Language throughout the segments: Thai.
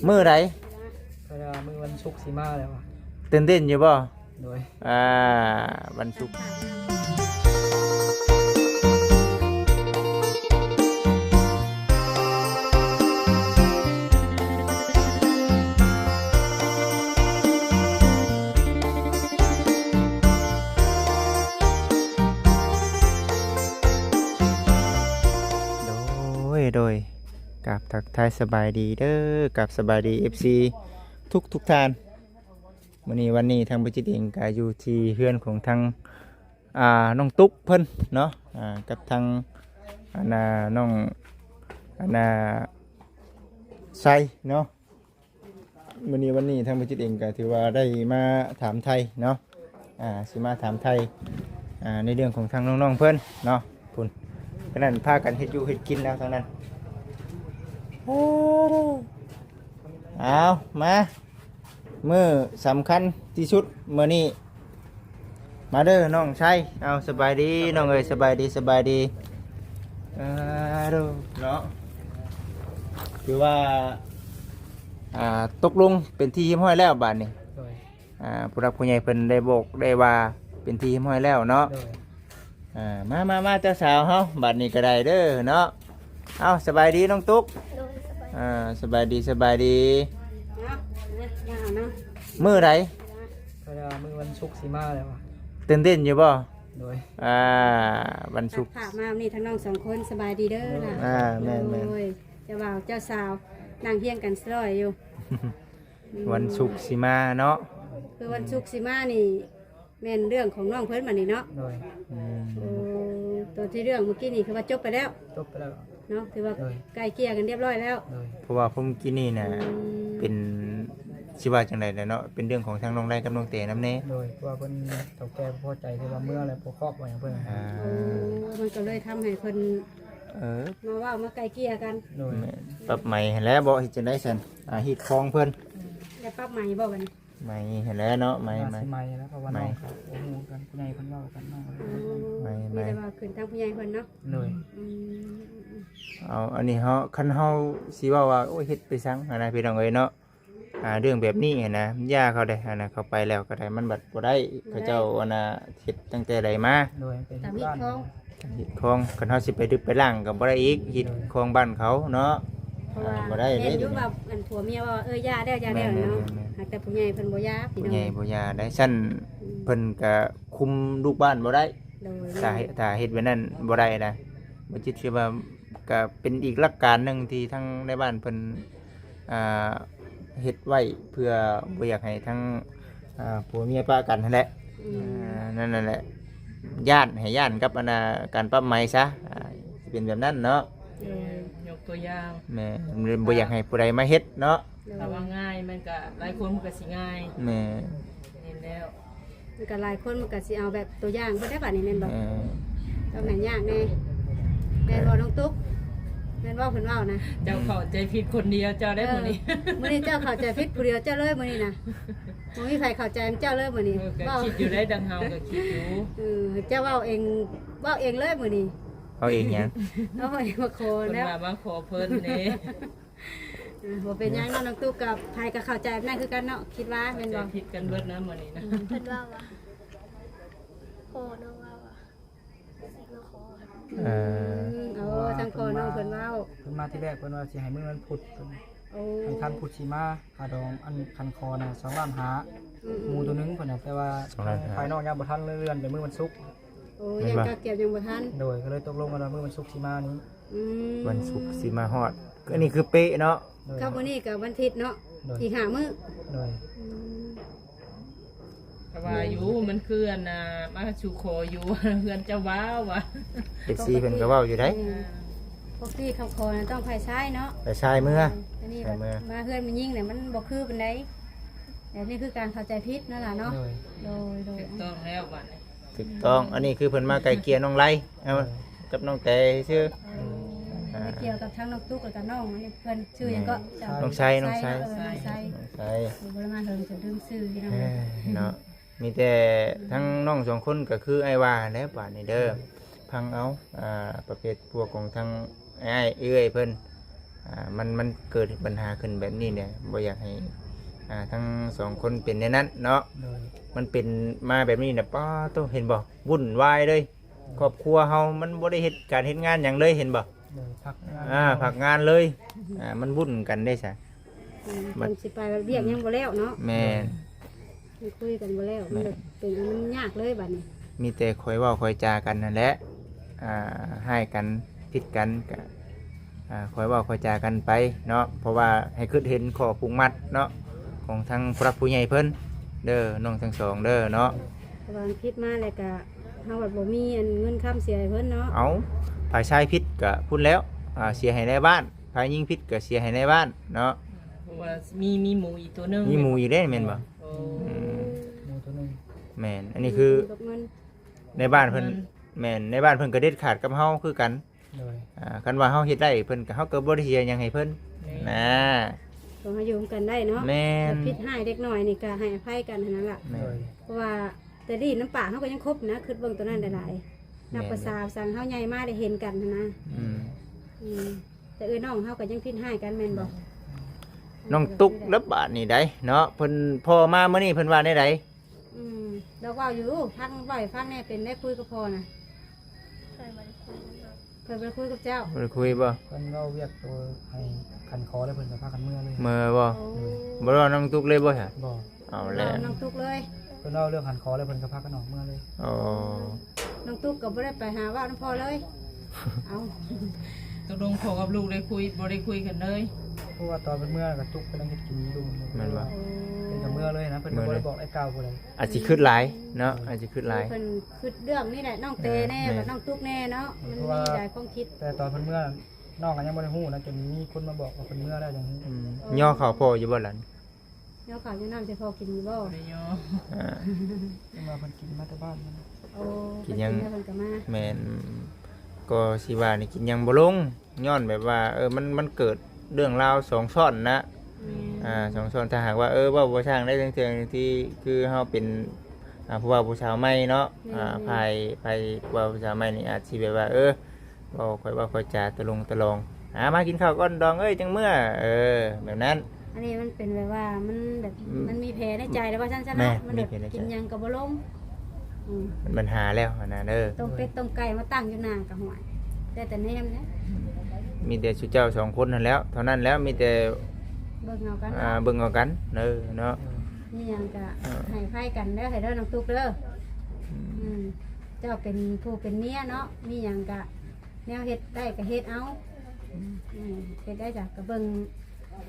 มื้อใดเวลามือวันศุกร์สิมาแล้วอ่ะตื่นเต้นอยู่บ่โดยวันศุกร์โดยกับทักทายสบายดีเด้อกับสบายดี FC ทุกท่านวันนี้ทางบัจิตเองก็อยู่ที่เฮือนของทางน้องตุ๊กเพิ่นเนาะกับทางน้องไซเนาะวันนี้ทางบัจิตเองก็ถือว่าได้มาถามไทยเนาะสิมาถามไทยในเรื่องของทางน้องๆเพิ่นเนาะพุ่นขนาดพากันเฮ็ดอยู่เฮ็ดกินแล้วทั้งนั้นเอามามื้อสำคัญที่สุดมื้อนี้มาเด้อน้องชายเอาสบายดีน้องเอ้ยสบายดีดูเนาะคือว่าตกลงเป็นที่เรียบร้อยแล้วบัดนี้โดยผู้รักผู้ใหญ่เพิ่นได้บอกได้ว่าเป็นที่เรียบร้อยแล้วเนาะโดยมาเจ้าสาวเฮาบัดนี้ก็ได้เด้อเนาะเอาสบายดีน้องตุ๊กสบายดีมื้อใดเวลามือวันศุกร์สิมาแล้วอ่ะตื่นเต้นอยู่บ่โดยวันศุกร์ฝากมานี่ทั้งน้องสองคนสบายดีเด้อล่ะแม่นเจ้าบ่าวเจ้าสาวนั่งเฮียงกันสลอยอยู่ วันศุกร์สิมาเนาะคือวันศุกร์สิมานี่แม่นเรื่องของน้องเพิ่นมานี่เนาะโดยตัวที่เรื่องเมื่อกี้นี่คือว่าจบไปแล้วเนาะถือว่าใกล้เกลี่ยกันเรียบร้อยแล้วเพราะว่าผมกินนี่นะเป็นชิว่าจังได๋เนาะเป็นเรื่องของทางน้องไร่กับน้องเต๋นำแน่โดยว่าเพิ่นเฒ่าแก่พอใจที่ว่าเมื่ออะไรพอครอบไว้เพิ่นมันก็เลยทำให้เพิ่นมาว่ามาไกลเกลี่ยกันโดยปรับใหม่แล้วบ่เฮ็ดจังได๋ซั่นฮิตคองเพิ่นได้ปรับใหม่บ่บัดนี้ใหม่แล้วเนาะใหม่แล้วเพราะว่าน้องเขาโอ้โหกันผู้ใหญ่เพิ่นเว้ากันน้องใหม่ได้ว่าขึ้นทางผู้ใหญ่เพิ่นเนาะโดยเอาอันนี้คันเฮาสิว่าโอ้ยเฮ็ดไปซังพี่น้องเอ้ยเนาะเรื่องแบบนี้นะย่าเขาได้เขาไปแล้วก็ได้มันบัดบ่ได้เขาเจ้าเฮ็ดตั้งแต่ใดมาโดยเป็นบ้านฮิตคองคันเฮาสิไปดึกไปล้างก็บ่ได้อีกฮิตคองบ้านเขาเนาะบ่ได้เด้อยู่ว่าอันผัวเมียว่าย่าแล้วเนาะแต่ผู้ใหญ่เพิ่นบ่ย่าพี่น้องผู้ใหญ่บ่ย่าได้ซั่นเพิ่นก็คุมลูกบ้านบ่ได้ถ้าเฮ็ดแบบนั้นบ่ได้นะบ่จิตสิว่าก็เป็นอีกหลักการนึงที่ทั้งในบ้านเพิ่นเฮ็ดไว้เพื่อบ่อยากให้ทั้งผัวเมียปะกันนั่นแหละนั่นแหละให้ย่านกับการปรับใหม่ซะเป็นแบบนั้นเนาะยกตัวอย่างแม่บ่อยากให้ผู้ใดมาเฮ็ดเนาะถ้าว่าง่ายมันก็หลายคนมันก็สิง่ายแม่เห็นแล้วมันก็หลายคนมันก็สิเอาแบบตัวอย่างบ่ได้บัดนี้แม่นบ่ต้องแม่นยากแน่แม่นบ่น้องตุ๊กแม่นว่าเพิ่นเว้านะเจ้าเข้าใจผิดคนเดียวเจ้าได้มื้อนี้มื้อนี้เจ้าเข้าใจผิดผู้เดียวเจ้าเลยมื้อนี้นะบ่มีใครเข้าใจเจ้าเลยมื้อนี้ก็คิดอยู่ได้ดังเฮาก็คิดอยู่เจ้าเว้าเองเลยมื้อนี้เอาเองหยังเอาเองมาขอแล้วเพิ่นว่ามาขอเพิ่นนี่บ่เป็นหยังน้องตุ๊กกับไผก็เข้าใจนั่นคือกันเนาะคิดว่าแม่นบ่ผิดกันเบิดนะมื้อนี้นะเพิ่นว่าโอ้น้องว่าสิมาขอทางพ่อน้องเพิ่นเว้าเพิ่นมาที่แรกเพิ่นว่าสิให้มื้อวันพุธให้ท่านพุธสิมาค่าดองอันคันคอน่ะ2ล้านหาหมู่ตัวนึงเพิ่นน่ะแต่ว่าภายนอกยังบ่ทันเลื่อนไปมื้อวันศุกร์ยังก็เก็บยังบ่ทันโดยก็เลยตกลงกันว่ามื้อวันศุกร์สิมานี้วันศุกร์สิมาฮอดก็นี่คือเป๊ะเนาะครับมื้อนี้ก็วันอาทิตย์เนาะอีก5มื้อโดยแต่ว่าอยู่มันคือมาสู่ขออยู่เฮือนเจ้าว้าวว่ะFC เพิ่นก็เว้าอยู่ได้พวกที่คำขอต้องไผใช้เนาะไผใช้มื้อมาเฮือนมันยิ่งเนี่ยมันบ่คือปานใดแต่นี่คือการเข้าใจผิดนั่นล่ะเนาะโดยต้องแล้วบัดนี้ถูกต้องอันนี้คือเพิ่นมาไกลเกลี่ยน้องไร่กับน้องแต่ชื่อเกี่ยวกับทั้งน้องตุ๊กกับน้องนี่เพิ่นชื่อหยังก็น้องชัยบ่ได้มาเฮิงจะลืมชื่อพี่น้องเนาะมีแต่ทั้งน้อง2คนก็คือไอ้ว่าแล้วบาดนี้เด้อพังเอาประเภทพวกของทั้งไอ้เอื้อยเพิ่น มันเกิดปัญหาขึ้นแบบนี้เนี่ยบ่อยากให้ทั้งสองคนเป็นในนั้นเนาะ โดย มันเป็นมาแบบนี้เนี่ยป้าโตเห็นบ่วุ่นวายเลยครอบครัวเฮามันบ่ได้เฮ็ดการเฮ็ดงานหยังเลยเห็นบ่ โดยพักงาน ผักงานเลยมันวุ่นกันได้ซะ เพิ่นสิไปเรียกยังบ่แล้วเนาะ แม่น มันคุยกันบ่แล้วมันแบบเป็นมันยากเลยบัดนี้ มีแต่คอยเว้าคอยจากันนั่นแหละให้กันผิดกันก็คอยเว้าคอยจากันไปเนาะเพราะว่าให้คิดเห็นข้อปรุงมัดเนาะของทางผู้รักผู้ใหญ่เพิ่นเด้อน้องทั้งสองเด้อเนาะ แต่ว่าคิดมาแล้วก็เฮาแบบบ่มีอันเงินค้ำเสียให้เพิ่นเนาะ เอาฝ่ายชายผิดก็พูดแล้วเสียให้ในบ้านฝ่ายหญิงผิดก็เสียให้ในบ้านเนาะ เพราะว่ามีหมูอีกตัวหนึง มีหมู่อีกเด้แม่นบ่ โอ้ หมู่ตัวหนึง แม่นอันนี้คือ กับเงิน ในบ้านเพิ่นแม่นในบ้านเพิ่นก็เด็ดขาดกับเฮาคือกัน โดย คันว่าเฮาเฮ็ดได้เพิ่นก็เฮาก็บ่ได้เสียหยังให้เพิ่นนะ ต้องมาอยู่ร่วมกันได้เนาะ แม่น แต่ผิดให้เด็กน้อยนี่ก็ให้อภัยกันเท่านั้นล่ะ แม่ โดย เพราะว่าแต่ดีน้ำป่าเขาก็ยังครบนะคือเบิ่งตัวนั้นหลายๆนับภาษาสั่งเขาใหญ่มากได้เห็นกันนะ อืม อืมแต่น้องเขาก็ยังพิดให้กันแม่นบอก น้องตุ๊กรับบาทนี่ได้เนาะเพิ่นพอมามื้อนี้เพิ่นว่าได้ได อืมเราเว่าอยู่ฟังบ่อยฟังแน่เป็นได้คุยกับพ่อนะ เคยมาคุยกัน เคยไปคุยกับเจ้า เพิ่นคุยบ่ เพิ่นเราเรียกตัวให้คันคอแล้วเพิ่นก็พากันเมื่อเลย เมื่อบ่ โอ้ บ่รอน้องตุ๊กเลยบ่ฮะ บ่ เอาแล้ว น้องตุ๊กเลย เพิ่นเล่าเรื่องคันคอแล้วเพิ่นก็พากันออกเมื่อเลย โอ้ น้องตุ๊กก็บ่ได้ไปหาว่าน้องพ่อเลยเอา ตกลงพ่อกับลูกได้คุยบ่ได้คุยกันเลย เพราะว่าตอนเพิ่นเมื่อก็ตุกเพิ่นยังเฮ็ดกินอยู่ แม่นบ่ โอ้ เพิ่นก็เมื่อเลยนะเพิ่นก็บ่ได้บอกไอ้ก้าวผู้ใด อาจสิคิดหลายเนาะอาจสิคิดหลาย เพิ่นคือเรื่องนี่แหละน้องเตแน่กับน้องตุ๊กแน่เนาะมันมีหลายความคิด แต่ตอนเพิ่นเมื่อน้องก็ยังบ่ได้ฮู้นะจนมีคนมาบอกว่าเพิ่นเมื่อแล้วจังนี้ อืมย่อเข้าพ่ออยู่บ่ล่ะ เนาะข่าวจะน้ำจะพอกินอยู่บ่ บ่ได้ย่อ อ่า เพิ่นว่าเพิ่นกินมาแต่บ้านมัน โอ้ กินยัง เพิ่นก็มา แม่นก็สิว่านี่กินยังบ่ลงย้อนแบบว่ามันเกิดเรื่องราวสองซ้อนนะ สองส่วนถ้าหากว่าว่าบ่ช่างได้เทื่อๆที่คือเฮาเป็นผู้ว่าผู้สาวใหม่เนาะภายว่าผู้สาวใหม่นี่อาจสิแบบว่าบ่ค่อยจาตะลงมากินข้าวก่อนดองจังเมื่อแบบนั้น อันนี้มันเป็นแบบว่ามันแบบมันมีแผลในใจแล้วว่าฉัน แม่ เนาะมันแบบ มีแผลในใจ กินหยังกับบ่ลงอืม มันปัญหาแล้วนะเด้อ ต้มเป็ดต้มไก่มาตั้งอยู่หน้ากับหวยแต่แนมเนี่ย มีแต่สุเจ้าสองคนนั่นแล้วเท่านั้นแล้วมีแต่ เบิ่งเอากัน เบิ่งเอากันเนาะ นี่หยังก็ให้ไผกันเด้อให้เด้อน้องตุ๊กเด้ออืมเจ้าเป็นผู้เป็นเมียเนาะมีหยังก็แนวเฮ็ดได้ก็เฮ็ดเอาเฮ็ดได้จ้ะก็เบิ่ง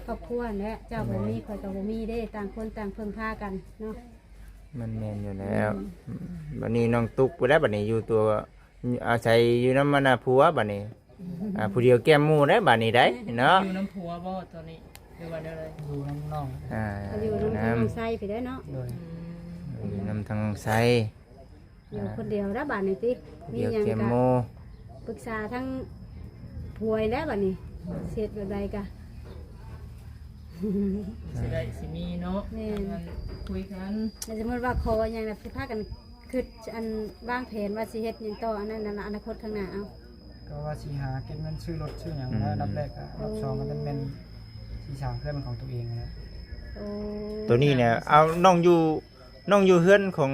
ครอบครัวแหละเจ้าบ่มีข่อยก็บ่มีเด้ต่างคนต่างเพิ่งพากันเนาะ มันแม่นอยู่แล้วบัดนี้น้องตุ๊กบ่ได้บัดนี้อยู่ตัวอาศัยอยู่นำมันผัวบัดนี้ผู้เดียวแก้มหมู่ได้บัดนี้ได้เนาะ อยู่น้ำผัวบ่ตอนนี้หรือว่าเดี๋ยวเลย อยู่น้อง ก็อยู่น้ำทางไส้ไปได้อเนาะ ๆโดย อยู่นำทางไส อยู่คนเดียวแล้วบ้านนี้ติมี เดียว หยัง แก้ม ก็ หมู่ ปรึกษาทั้งพวยแล้วบัดนี้เสร็จแบบใดกะ สิได้สิมีเนาะ แม่น งั้นคุยกัน แต่สมมติว่าขออย่างแบบสิพากันคืออันวางแผนว่าสิเฮ็ดหยังต่ออันนั้นน่ะอนาคตข้างหน้าเอา ก็ว่าสิหาเก็บเงินซื้อรถซื้อหยังแล้วรับแรกก็รับสองก็เป็นสิสร้างเพื่อนเป็นของตัวเองนะ โอ้ ตัวนี้เนี่ยเอาน้องอยู่เฮือนของ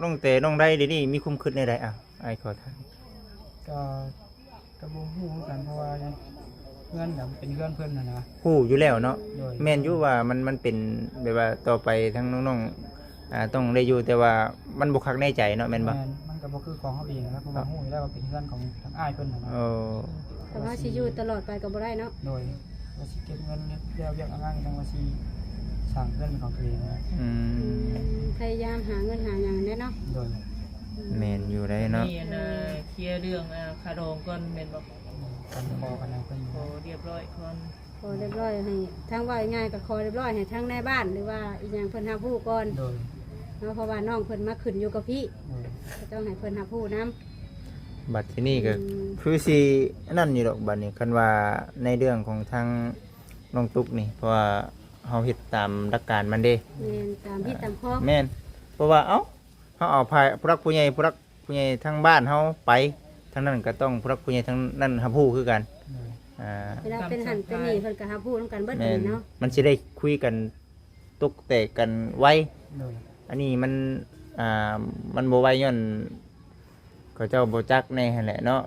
น้องเตน้องได้เดี๋ยวนี้มีคุ้มคิดในใดไอ้ขอถาม ก็บ่ฮู้คือกันเพราะว่าเพื่อนแบบเป็นเพื่อนเพิ่นน่ะนะ ฮู้อยู่แล้วเนาะ โดย แม่นอยู่ว่ามันเป็นแบบว่าต่อไปทั้งน้องๆต้องได้อยู่แต่ว่ามันบ่คักในใจเนาะแม่นบ่ มันก็บ่คือของเขาเองนะเพราะว่าฮู้อยู่แล้วว่าเป็นเพื่อนของทางอ้ายเพิ่นน่ะนะ โอ้ แต่ว่าสิอยู่ตลอดไปก็บ่ได้เนาะ โดยว่าสิเก็บเงินเฮ็ดเรียกง่ายๆจังว่าสิสร้างเพื่อนเป็นของตัวเองนะ อืม พยายามหาเงินหาหยังได้เนาะ โดย แม่นอยู่ได้เนาะ นี่นะเคลียร์เรื่องคาดองก่อนแม่นบ่ กันคอกันเอาเพิ่น ขอเรียบร้อยก่อน ขอเรียบร้อยให้ทั้งว่าง่ายๆก็ขอเรียบร้อยให้ทั้งในบ้านหรือว่าอีกอย่างเพิ่นหาผู้ก่อน โดย เนาะเพราะว่าน้องเพิ่นมาขึ้นอยู่กับพี่ โดย ก็ต้องให้เพิ่นหาผู้นํ บัดที่นี่ก็คือสินั่นอยู่ดอกบัดนี้คันว่าในเรื่องของทางน้องตุ๊กนี่เพราะว่าเฮาเฮ็ดตามหลักการมันเด้ แม่นตามพี่ตามครอบ แม่นเพราะว่าเฮาเอาผู้รักผู้ใหญ่ทั้งบ้านเฮาไปทั้งนั้นก็ต้องผู้รักผู้ใหญ่ทั้งนั้นรับรู้คือกัน โดย เวลาเป็นหันเป็นนี่เพิ่นก็หาพูดกันเบิดนี่เนาะ มันสิได้คุยกันตกแตกกันไว โดย อันนี้มันบ่ไวย้อนเขาเจ้าบ่จักแน่หั่นแหละเนาะ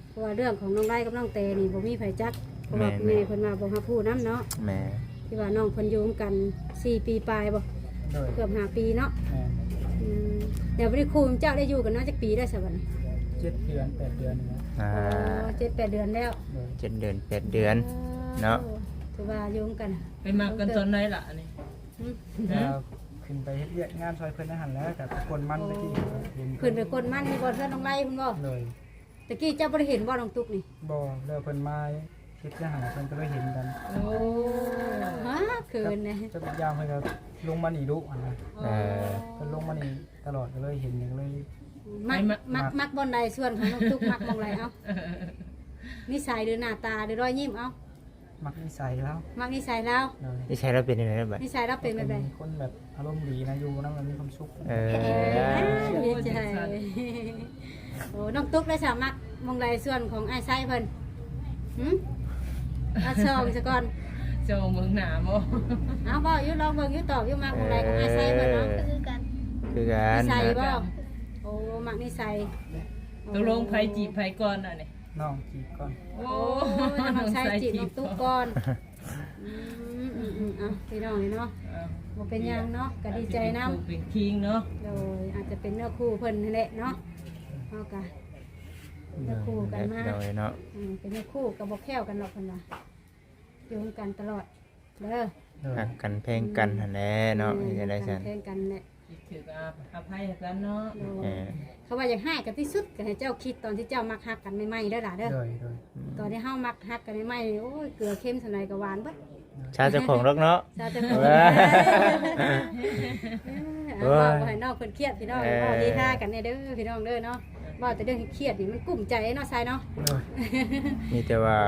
เพราะว่าเรื่องของน้องไร่กับน้องเตนี่บ่มีไผจักเพราะว่าแม่เพิ่นมาบ่หาพูดนํเนาะ แม่ ที่ว่าน้องเพิ่นอยู่กัน4 ปีปลายบ่ โดย เกือบ5 ปีเนาะ แม่ เดี๋ยวบ่ได้ครูเจ้าได้อยู่กันเนาะจักปีได้ซะบัดนี้ 7 เดือน 8 เดือนนี่นะ 7-8 เดือนแล้ว โดย 7 เดือน 8 เดือน เนาะ ถือว่าอยู่กัน ไปมากันตอนไหนล่ะนี่ แล้วขึ้นไปเฮ็ดเวียกงานซอยเพิ่นอาหารแล้วกับคนมันตะกี้เห็น เพิ่นไปกดมันนี่บ่เพิ่นน้องไร่เพิ่นบ่ เลย ตะกี้เจ้าบ่ได้เห็นบ่น้องตุ๊กนี่ บ่แล้วเพิ่นมาเฮ็ดอาหารเพิ่นก็เลยเห็นกัน โอ้ ฮะเขินแน่ เจ้าย่างเพิ่นก็ลงมานี่ดุอันนะ เออ เพิ่นลงมานี่ตลอดก็เลยเห็นก็เลย มักบนใดส่วนของน้องตุ๊กมักบนใดเอานิสัยหรือหน้าตาหรือรอยยิ้มเอา มักนิสัยแล้ว มักนิสัยแล้ว เลย นี่ใช้แล้วเป็นยังไงบัด นิสัยเราเป็นแบบใด เป็นคนแบบอารมณ์ดีนะอยู่นำมีความสุข เออ ดีใจโอ้น้องตุ๊กได้สามักมองใดส่วนของไอ้ไส้เพิ่นหืมเอาซองซะก่อน เจ้าเมืองหนาบ่ เอาบ่อยู่ลองเบิ่งอยู่ตอบอยู่มักมองใดของไอ้ไส้เพิ่นเนาะ คือกัน คือกั นิ น สัยบ่โอ้มักนิสัย ตกลงไผจีบไผก่อนอ่ะนี่ น้องจีบก่อน โอ้ โอ้ยน้องไส้จีบน้องตุ๊กก่อนเอาพี่น้องนี่เนาะบ่เป็นหยังเนาะก็ดีใจนำ เป็นคิงเนาะ โดยอาจจะเป็นเนื้อคู่เพิ่นนั่นแหละเนาะเอากันเนื้อคู่กันมา เราเนาะ เป็นเนื้อคู่กับบ่แค้วกันหรอกเพิ่นว่าอยู่กันตลอดเด้อ เลย หักกันแพงกันหั่นแหละเนาะจะได้ซั่น แทนกันแหละ คิดถึงอภัยกันเนาะ โดย เออ เขาว่าอยากให้กันที่สุดก็ให้เจ้าคิดตอนที่เจ้ามักฮักกันใหม่ๆเด้อล่ะเด้อ เลยเลย ตอนที่เฮามักฮักกันใหม่ๆโอ้ยเกลือเค็มสำไรก็หวานเบิด ชาเจ้าของรกเนาะ ซาจะบ่เอาให้น้องเพิ่นเครียดพี่น้องเว้าดีท่ากันแน่เด้อพี่น้องเด้อเนาะเว้าแต่เรื่องเครียดนี่มันกุ้มใจเนาะทรายเนาะ เลย มีแต่ว่า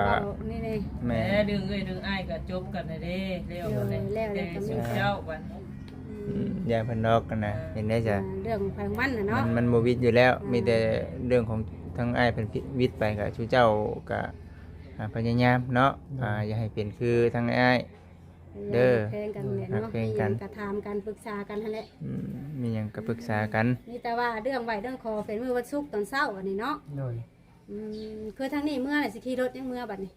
นี่ แม่ แม่ดึงดึงอ้ายก็จบกันเด้เร็วเลยสุเจ้าวัน ยายเพันดอกกันนะเห็นได้จ้ะ เรื่องแพงวันน่ะเนาะ มันโมวิดอยู่แล้ว มีแต่เรื่องของทั้งอ้ายเพิ่นวิทย์ไปกับชูเจ้ากับพยายามเนาะอย่าให้เป็นคือทั้งอ้าย เด้อ แพงกันแหละเนาะ แพงกัน มีหยังกระทำกันปรึกษากันหั่นแหละ มีหยังก็ปรึกษากัน นี่แต่ว่าเรื่องไหวเรื่องคอเป็นมื้อวันศุกร์ตอนเช้าอันนี้เนาะ เลย คือทั้งนี้เมื่อน่ะสิขี่รถยังเมื่อบัดนี้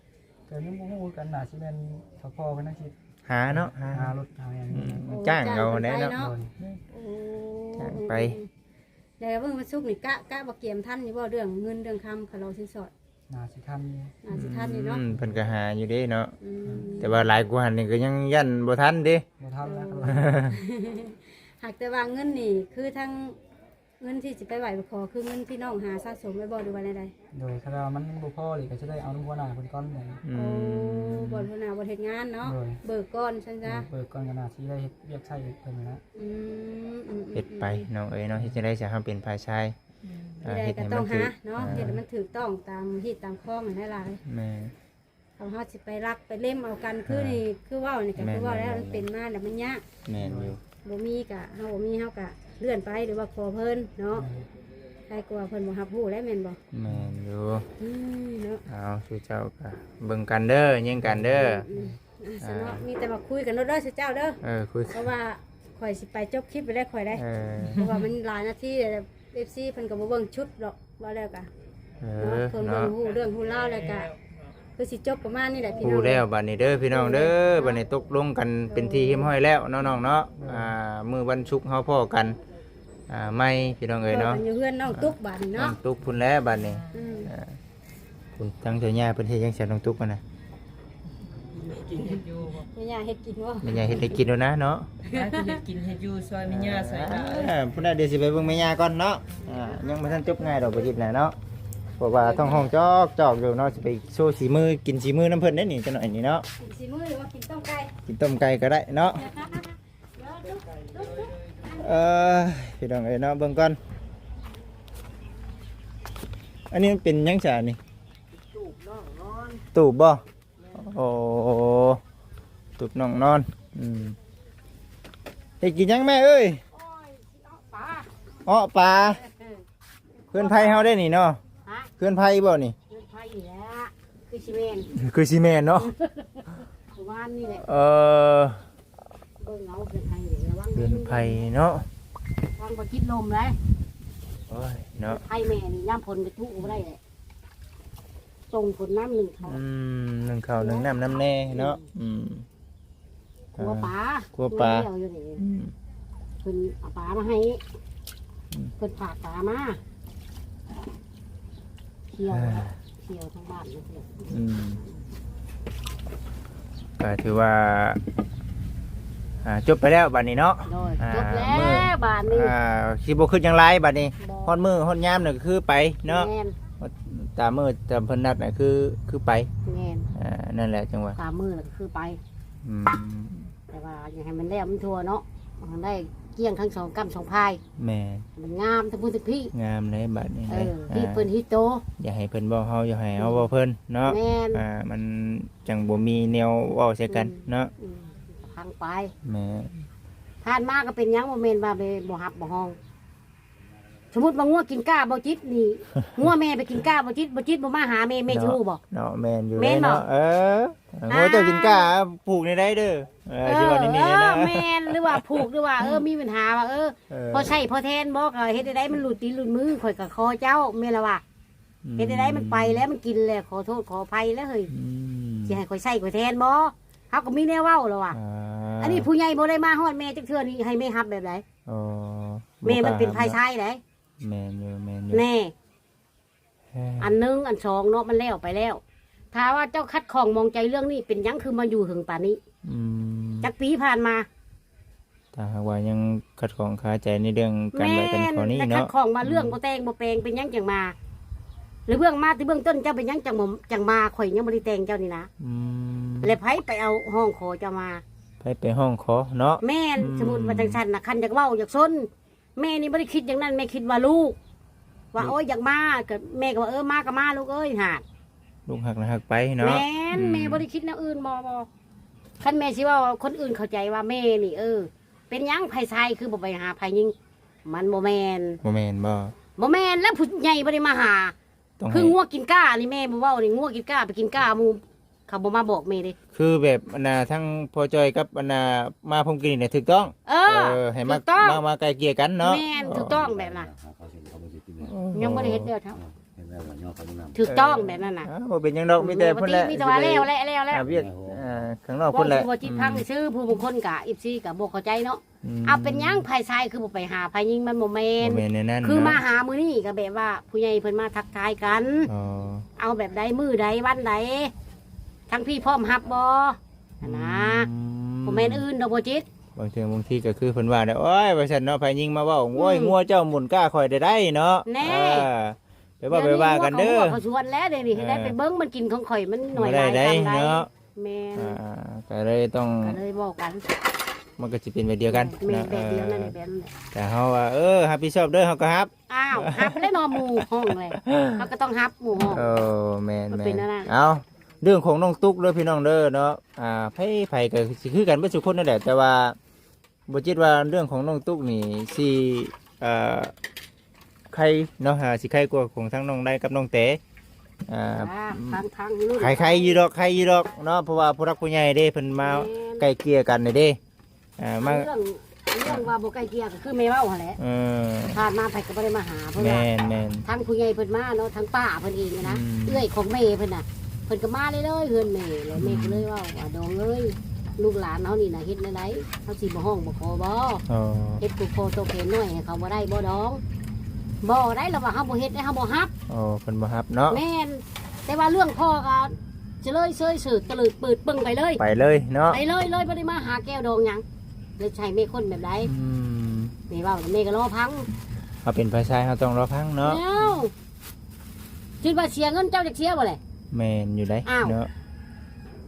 แต่ยังบ่ฮู้กันน่าสิเป็นสพเพิ่นน่ะสิ หาเนาะหา หารถหาอย่างนี้ จ้างเอาแน่ จ้ เนาะ เลย โอ้ จ้างไป แล้วเบิ่งวันศุกร์นี่กะบ่เกียมทันอยู่บ่เรื่องเงินเรื่องคำเขาเราสินสอด น่าสิทันอยู่ น่าสิทันอยู่เนาะ เพิ่นก็หาอยู่เด้เนาะ อืม แต่ว่าหลายกว่าหันนี่ก็ยังยันบ่ทันเด้ บ่ทันแล้ว หากแต่ว่าเงินนี่คือทั้งเงินที่สิไปไหวไปขอคือเงินที่น้องหาสะสมไว้บ่หรือว่าใด โดยถ้ามันบ่พอเลยก็จะได้เอาน้ำหัวหน้าเพิ่นก่อนเลย ๆโอ้บ่หัวหน้าบ่เฮ็ดงานเนาะ โดย เบิกก่อนซั่นจ้ะ เปิดก่อนก็น่าสิได้เฮ็ดเวียกใช้เพิ่นนะ เฮ็ดไปน้องเอ้ยเนาะเฮ็ดจังได๋จะเฮาเป็นภายชาย ใดก็ต้องหาเนาะเฮ็ดให้มันถูกต้องตามฮีตตามคล้องนั่นแหละ แม่ เขาเฮาสิไปรักไปเล่มเอากันคือนี่คือเว้านี่ก็คือเว่าแล้วมันเป็นมาแล้วมันยาก แม่นอยู่ บ่มีก็เฮาบ่มีเฮาก็เลื่อนไปหรือว่าขอเพิ่นเนาะใครกลัวเพิ่นบ่รับรู้แล้วแม่นบ่ แม่นอยู่ เนาะ เอาสู่เจ้าก็เบิ่งกันเด้อแย่งกันเด้อ สนอมีแต่ว่าคุยกันเด้อเจ้าเด้อ คุย เพราะว่าข่อยสิไปจบคลิปไปได้ข่อยได้ เพราะว่ามันหลายนาทีแล้ว FC เพิ่นก็บ่เบิ่งชุดดอกว่าแล้วก็เนาะเพิ่นเบิ่ เนาะ งฮู้เรื่องฮู้ราวแล้วก็คือสิจบประมาณนี้แหละพี่น้ ฮู้ อง แล้วบัดนี้เด้อพี่น้องเด้อบัดนี้ตกลงกันเป็นที่เรียบร้อยแล้วเนาะน้องเนาะมื้อวันศุกร์เฮาพ้อกันไม่พี่น้องเอ้ยเนาะ อยู่เฮือนน้องตุ๊กบัดนี้ น้อ เนาะ งตุ๊กพุ่นแล้วบัดนี้ อืม คุณทั้งเจ้าย่าเพิ่นเฮ็ดจังซั่นน้องตุ๊กกันนะ กินเห็ดอยู่บ่ แม่ย่าเฮ็ดกินบ่ แม่ย่าเฮ็ดให้กินแล้วนะเนาะ เฮ็ดกินเฮ็ดอยู่ซอยแม่ย่าใส่ละ พุ่นน่ะเดี๋ยวสิไปเบิ่งแม่ย่าก่อนเนาะยังบ่ทันจบง่ายดอกบ่จิตน่ะเนาะเพราะว่าท้องห้องจอกอยู่เนาะสิไปโชว์สีมือกินสีมือน้ำเพิ่นได้นี่จังหน่อยนี่เนาะ กินสีมือหรือว่ากินต้มไก่ กินต้มไก่ก็ได้เนาะ เดี๋ยวตุ๊ก พี่น้องเอ้ยเนาะเบิ่งก่อนอันนี้มันเป็นหยังจ้ะนี่ตูบบ่โอ้ตูบน้องนอนเฮ็ดกินหยังแม่เอ้ยอ้อปลาเพื่อนไผเฮาได้นี่เนาะ ฮะ เพื่อนไผบ่นี่ เดินไฟอยู่แล้ว คือสิแม่น คือซีเมนเนาะ วานนี่แหละ เออ เบิ่งเอาเป็นไผระวัง เดือนไผ่เนาะ ระวังบ่จิตลมเลย โอ้ยเนาะ ไผแม่นี่ย่ำฝนไปทุกบ่ได้แหละส่งฝนน้ำหนึ่งเขา หนึ่งข้าวหนึ่งน้ำน้ำแน่เนาะกลัวปลา ครัวปลา เดี๋ยวอยู่นี่เพิ่นเอาปลามาให้เพิ่นฝากปลามาเที่ยวทั้งบ้านเลยเที่ยว ก็ถือว่าจบไปแล้วบัดนี้เนาะ โดย อ่า จบแล้ มื้อ วบ้านนี้ สิบ่ขึ้นจังไรบัดนี้ บ่ ฮอดมือฮอดยามน่ะก็คือไปเนาะ แม่น ตามมือตามเพิ่นนัดน่ะคือไป แม่น นั่นแหละจังหวะ ตามมือแล้วก็คือไป อืม แต่ว่าอย่าให้มันแล้วมันทั่วเนาะมันได้เกลี้ยงทั้งสองกำสองพาย แม่ มันงามทั้งพูนทั้งพี่ งามเลยบัดนี้ ที่เพิ่นที่โต อย่าให้เพิ่นบ่เฮาอย่าให้เฮาบ่เพิ่นเนาะ แม่น มันจังบ่มีแนวเว้าใส่กันเนาะ พังไป แม่ ทานมากก็เป็นหยังบ่แม่นว่าไปบ่ฮับบ่ห้อง สมมุติว่างัวกินก้าบ่จิตนี่ งัวแม่ไปกินก้าบ่จิตบ่มาหาแม่สิรู้บ่ เนาะแม่นอยู่ แม่นบ่ เนาะโหเจ้ากินกล้าผูกในได้เด้อสิว่านี่ๆนะ แม่นหรือว่าผูกหรือว่ามีปัญหาว่าพอใช้พอแทนบ่ก็เฮ็ดได้มันหลุดตีนหลุดมือข่อยก็คอเจ้าแม่นละว่าเฮ็ดได้มันไปแล้วมันกินแล้วขอโทษขออภัยแล้วเฮ้ยสิให้ข่อยใช้ข่อยแทนบ่เฮาก็มีแนวเว้าแล้วว่ะอันนี้ผู้ใหญ่บ่ได้มาฮอดแม่จักเทื่อนี่ให้แม่รับแบบใด อ๋อ แม่มันเป็นภายชายได แม่นอยู่แม่นอยู่ แน่อันหนึงอันสองเนาะมันแล้วไปแล้วถ้าว่าเจ้าคัดของมองใจเรื่องนี้เป็นหยังคือมาอยู่ถึงป่านนี้ จักปีผ่านมา ถ้าหากว่ายังขัดของคาใจในเรื่องการไว้กันขอนี้ แต่คั เนาะ ดของมาเรื่องบ่แต่งบ่แปลงเป็นหยังจังมา หรือเบื้องมาที่เบื้องต้นเจ้าเป็นหยังจังมาข่อยยังบ่ได้แต่งเจ้านี่นะแล้วไผไปเอาห้องขอเจ้ามา ไปห้องขอเนาะ แม่นสมมุติว่าจังซั่นน่ะคันอยากเว้าอยากซนแม่นี่บ่ได้คิดอย่างนั้นแม่คิดว่าลูก ว่าโอ้ยอยากมาก็แม่ก็ว่ามาก็มาลูกเอ้ยหาด ลูกหักนะหักไปเนาะ แม่นแม่บ่ได้คิดแนวอื่นบ่คันแม่สิว่าคนอื่นเข้าใจว่าแม่นี่เป็นหยังไผชายคือบ่ไปหาไผยิงมันบ่แม่น บ่แม่นบ่ บ่แม่นแล้วผู้ใหญ่บ่ได้มาหา ต้อง คือ ให้ งัวกินก้านี่แม่บ่เว้านี่งัวกินก้าไปกินก้าหมู่เขาบ่มาบอกแม่เด้ คือแบบทั้งพ่อจอยกับมาพรมกินเนี่ยถูกต้อง ให้มา ถูกต้อง มาไกลเกลี่ยกันเนาะ แม่นถูกต้องแบบนั้นยังบ่ได้เฮ็ดเด้อเท่าถูกต้องแบบนั้นน่ะ บ่เป็นหยังดอกมีแต่เพิ่นแหละ มีแต่ว่าแล้ว เวียกข้างนอกเพิ่นแหละ บ่จิตพังซื้อผู้บางคนก็14ก็บ่เข้าใจเนาะเอาเป็นหยังไผชายคือบ่ไปหาไผยิงมันบ่แม่น บ่แม่นในนั้น คือมาหามื้อนี้ก็แบบว่าผู้ใหญ่เพิ่นมาทักทายกัน อ๋อ เอาแบบใดมื้อใดวันใดทั้งพี่พร้อมรับบ่นะบ่แม่นอื่นดอกบ่จิต บางทีก็คือเพิ่นว่าได้โอ้ยว่าซั่นเนาะไผยิงมาเว้าโอ้ยงัวเจ้าหมุนกล้าข่อยได้เนาะไปว่ากันเด้อ เขาชวนแล้วเดี๋ยวนี้ให้ได้ไปเบิ้งมันกินของข่อยมันหน่อย ได้ ได้ เนาะ แม่ ก็เลยต้อง ก็เลยบอกกัน มันก็สิเป็นแบบเดียวกัน แม่แบบเดียวนั่นแหละแบบนั้นแหละ แต่เฮาว่ารับผิดชอบเด้อเฮาก็รับ อ้าวฮับแล้วนอนหมู่ห้องเลยเขาก็ต้องฮับหมู่ห้อง แม่น มันเป็นอะไร เอาเรื่องของน้องตุ๊กเด้อพี่น้องเด้อเนาะไผก็สิคือกันเบิดทุกคนนั่นแหละแต่ว่าบ่คิดว่าเรื่องของน้องตุ๊กนี่สิใครเนาะสิใครกว่าของทั้งน้องได้กับน้องเต๋ทางนู่น ใครอยู่ดอกเนาะเพราะว่าผู้รักผู้ใหญ่เด้เพิ่นมาไกลเกลี่ยกันเด้มา เรื่องว่าบ่ใกล้เกลี่ยก็คือแม่เว้าหั่นแหละผ่านมาไผก็บ่ได้มาหาเพิ่นว่า แม่น ทางผู้ใหญ่เพิ่นมาเนาะทางป้าเพิ่นเองนะเอื้อยของแม่เพิ่นน่ะเพิ่นก็มาเลยเฮือนแม่แล้วแม่ก็เลยว่าดองเอ้ยลูกหลานเฮานี่น่ะเฮ็ดได้เฮาสิบ่ห้องบ่ขอบ่เฮ็ดกูโคโตเพนน้อยให้เขาบ่ได้บ่ดองบ่ได้แล้วว่าเฮาบ่เฮ็ดได้เฮาบ่ฮับ เพิ่นบ่รับเนาะ แม่นแต่ว่าเรื่องพ่อก็จะเลยเซยสืบตะลึดปืดปึ้งไปเลย ไปเลยเนาะ ไปเลยบ่ได้มาหาแก้วดองหยังเลยใช้แม่คนแบบใดแม่เว้าแม่ก็รอพัง เอาเป็นภาษาเฮาต้องรอพังเนาะ เอ้าคิดว่าเสียเงินเจ้าจะเสียบ่แหละ แม่นอยู่ได้ อ้าว เนาะ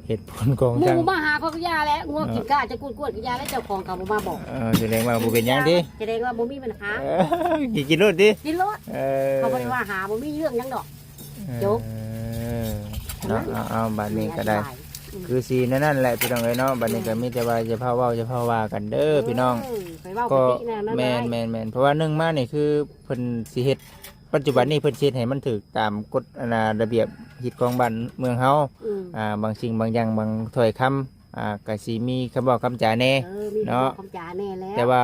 เหตุผลของ ห จัง มู่มาหาเขาก็ยาแล้วงัวกินก้าจะกวดก็ยาแล้วเจ้าของเขาบ่มาบอก แสดงว่าบ่เป็นหยังดิ แสดงว่าบ่มีปัญหา กินรถดิ กินรถเขาบ่ได้ว่าหาบ่มีเรื่องหยังดอก จบ เนาะเอาบัดนี้ก็ได้ คือสีนั่นแหละพี่น้องเอ้ยเนาะบัดนี้ก็มีแต่ว่าจะพาเว้าจะพาว่ากันเด้อพี่น้อง ไปเว้า ก็ ปกตินะนั่น แม่นเพราะว่า1มานี่คือเพิ่นสิเฮ็ด ปัจจุบันนี้เพิ่นเฮ็ดให้มันถูกตามกฎระเบียบฮิตของบ้านเมืองเฮาบางสิ่งบางอย่างบางถ้อยคำก็สิมีคำบอกคำจาแน่เนาะ คำจาแน่แล้ว แต่ว่า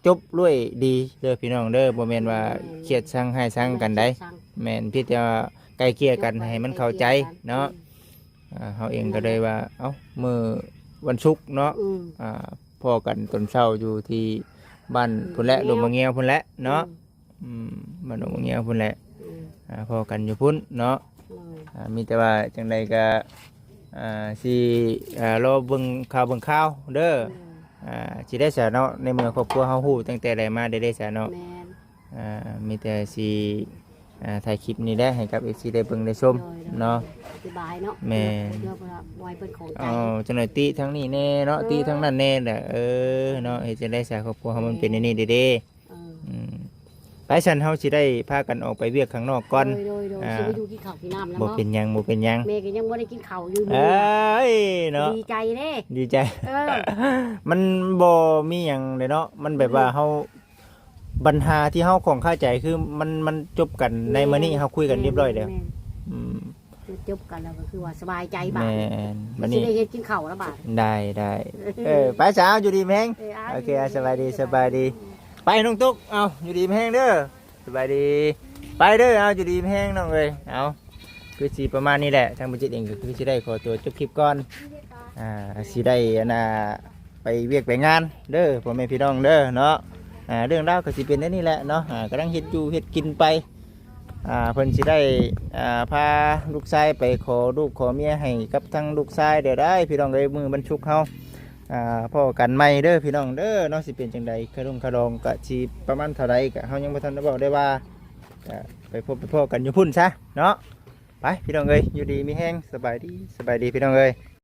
จบด้วยดีเด้อพี่น้องเด้อบ่แม่นว่าเครียดชังให้ชังกันได้แม่นพี่จะไกลเกลี่ยกันให้มันเข้าใจเนาะเฮาเองก็เลยว่าเอ้ามื้อวันศุกร์เนาะพอกันตอนเช้าอยู่ที่บ้านพุ่นแหละลงมาเงียวพุ่นแหละเนาะบ้านลงมาเงียวพุ่นแหละพอกันอยู่พุ่นเนาะมีแต่ว่าจังใดก็สิรอเบิ่งข่าวเด้อสิได้สาเนาะในเมืองครอบครัวเฮาฮู้ตั้งแต่ใดมาได้สาเนาะมีแต่สิถ่ายคลิปนี้ได้ให้กับ FC ได้เบิ่งได้ชมเนาะอธิบายเนาะ แม่ เพื่อบ่ให้เพิ่นของใจ จังได๋ติทั้งนี้แน่เนาะติทั้งนั้นแน่แหละเนาะเฮ็ดจังได๋สาครอบครัวเฮามันเป็นอันนี้เด้ไปฉันเฮาสิได้พากันออกไปเวียกข้างนอกก่อนโดยสิไปดูกินข้าวกินน้ำแล้ว บ่ เนาะ เป็นหยัง แม่ก็ยังบ่ได้กินข้าวอยู่ เอ้ยเนาะ ดีใจเด้ ดีใจมันบ่มีหยังเลยเนาะมันแบบว่าเฮาปัญหาที่เฮาของเข้าใจคือมันจบกันในมื้อนี้เฮาคุยกันเรียบร้อยแล้วจบกันแล้วก็คือว่าสบายใจบาด แม่นบัด สิ นี้ ได้เฮ็ดกินข้าวแล้วบาด ได้ไปสาวอยู่ดีแม่งโอเคสบายดีไปน้องตุ๊กเอาอยู่ดีแม่งเด้อสบายดีไปเด้อเอาอยู่ดีแม่งน้องเอ้ยเอาคือสิประมาณนี้แหละทางบัญชีเองก็คือสิได้ขอตัวจบคลิปก่อนสิได้ไปเวียกไปงานเด้อพ่อแม่พี่น้องเด้อเนาะเรื่องราวก็สิเป็นนี่แหละเนาะกำลังเฮ็ดอยู่เฮ็ดกินไปเพิ่นสิได้พาลูกชายไปขอลูกขอเมียให้กับทั้งลูกชายเดี๋ยวได้พี่น้องเอ้ยมือบรรชุกเฮาพ่อกันใหม่เด้อพี่น้องเด้อเนาะสิเป็นจังใดคาดองก็สิประมาณเท่าใดก็เฮายังบ่ทันได้บอกได้ว่าไปพบไปพ่อกันอยู่พุ่นซะเนาะไปพี่น้องเอ้ยอยู่ดีมีแห้งสบายดีพี่น้องเอ้ย